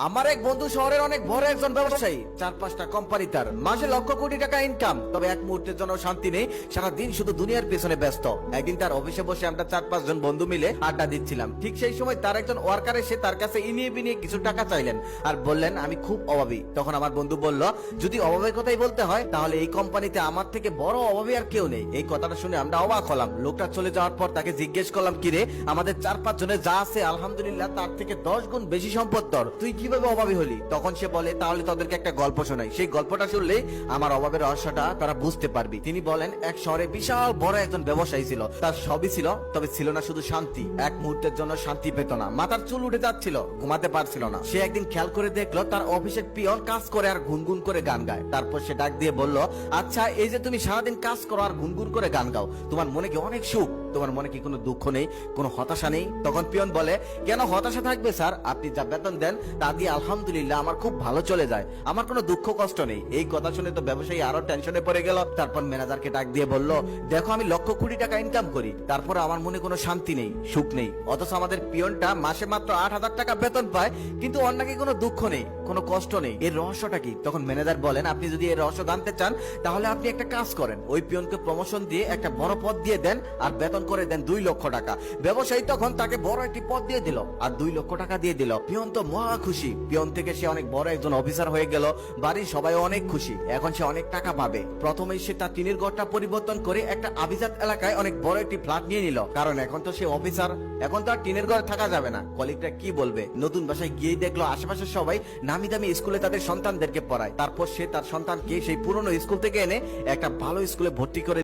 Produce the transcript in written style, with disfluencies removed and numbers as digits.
আমার এক বন্ধু শহরের অনেক বড় একজন ব্যবসায়ী, 4-5টা কোম্পানি, তার মাসে লক্ষ কোটি টাকা ইনকাম, তবে এক মুহূর্তের জন্য শান্তি নেই। সারা দিন শুধু দুনিয়ার পেছনে ব্যস্ত। একদিন তার অফিসে বসে আমরা 4-5 জন বন্ধু মিলে আড্ডা দিচ্ছিলাম। ঠিক সেই সময় তার একজন ওয়ার্কার এসে তার কাছে ইনিয়ে বিনিয়ে কিছু টাকা চাইলেন আর বললেন আমি খুব অভাবী। তখন আমার বন্ধু বলল, যদি অভাবের কথাই বলতে হয় তাহলে এই কোম্পানিতে আমার থেকে বড় অভাবী আর কেউ নেই। এই কথাটা শুনে আমরা অবাক হলাম। লোকটা চলে যাওয়ার পর তাকে জিজ্ঞেস করলাম, কিরে, আমাদের 4-5 জনের যা আছে আলহামদুলিল্লাহ তার থেকে 10 গুণ বেশি সম্পদ তোর, তুই কিভাবে অভাবী হলি? তখন সে বলে, তাহলে তাদেরকে একটা গল্প শোনাই, সেই গল্পটা শুনলেই আমার অভাবের রহস্যটা তারা বুঝতে পারবি। তিনি বলেন, এক শহরে বিশাল বড় একজন ব্যবসায়ী ছিল, তার সবই ছিল, তবে ছিল না শুধু শান্তি। এক মুহূর্তের জন্য শান্তি পেত না, মাথার চুল উঠে যাচ্ছিল, ঘুমাতে পারছিল না। সে একদিন খেয়াল করে দেখলো তার অফিসের পিয়ন কাজ করে আর গুনগুন করে গান গায়। তারপর সে ডাক দিয়ে বলল, আচ্ছা, এই যে তুমি সারাদিন কাজ করো আর গুনগুন করে গান গাও, তোমার মনে কি অনেক সুখ? তোমার মনে কি কোনো দুঃখ নেই, কোনো হতাশা নেই? তখন পিয়ন বলে, কেন হতাশা থাকবে স্যার, আপনি যা বেতন দেন তা দিয়ে আলহামদুলিল্লাহ আমার খুব ভালো চলে যায়, আমার কোনো দুঃখ কষ্ট নেই। এই কথা শুনে তো ব্যবসায়ী আরো টেনশনে পড়ে গেল। তারপর ম্যানেজারকে ডাক দিয়ে বলল, দেখো, আমি লক্ষ কোটি টাকা ইনকাম করি, তারপর আমার মনে কোনো শান্তি নেই, সুখ নেই, অথচ আমাদের পিয়নটা মাসে মাত্র 8,000 টাকা বেতন পায়, কিন্তু ওর নাকি কোনো দুঃখ নেই, কোনো কষ্ট নেই। এর রহস্যটা কি? তখন ম্যানেজার বলেন, আপনি যদি এর রহস্য জানতে চান তাহলে আপনি একটা কাজ করেন, ওই পিয়নকে প্রমোশন দিয়ে একটা বড় পদ দিয়ে দেন আর বেতন করে দেন 2 লক্ষ টাকা। ব্যবসায়ী তখন তাকে বড় একটি পদ দিয়ে দিল আর 2 লক্ষ টাকা দিয়ে দিল। পিয়ন তো মহা খুশি। পিয়ন থেকে সে অনেক বড় একজন অফিসার হয়ে গেল, বাড়ির সবাই অনেক খুশি, এখন সে অনেক টাকা পাবে। প্রথমেই সে তার টিনের ঘরটা পরিবর্তন করে একটা আভিজাত এলাকায় অনেক বড় একটি ফ্ল্যাট নিয়ে নিল, কারণ এখন তো সে অফিসার, এখন তো আর টিনের ঘরে থাকা যাবে না। কলিগরা কি বলবে? নতুন বাসায় গিয়ে দেখলো আশেপাশে সবাই নামি দামি স্কুলে তাদের সন্তানদেরকে পড়ায়। তারপর সে তার সন্তানকে সেই পুরনো স্কুল থেকে এনে একটা ভালো স্কুলে ভর্তি করে